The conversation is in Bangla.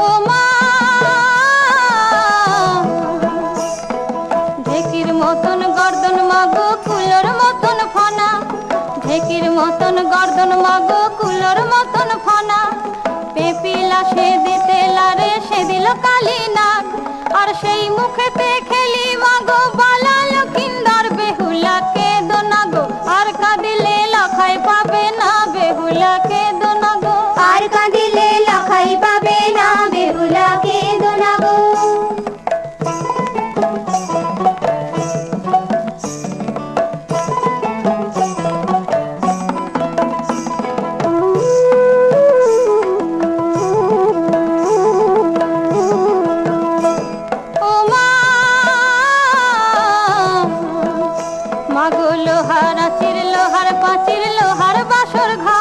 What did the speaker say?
ও মা ঢেকির মতন গর্দন মাগো কুলোর মতন ফনা, ঢেকির মতন গর্দন মাগো কুলোর মতন ফনা। পেপিলা সে দিতে লারে সে দিল কালী নাগ, আর সেই মুখেতে খেলি মাগো বালা লক্ষিন্দর। বেহুলা কেঁদো না গো আর কাঁদিলে লখাই পাবে না, বেহুলা কেঁদো না গো আর কাঁদিলে লখাই পাবে না, বেহুলা কেঁদো না গো। মাগো লোহার আচির লোহার পাঁচির লোহার বাসর ঘর।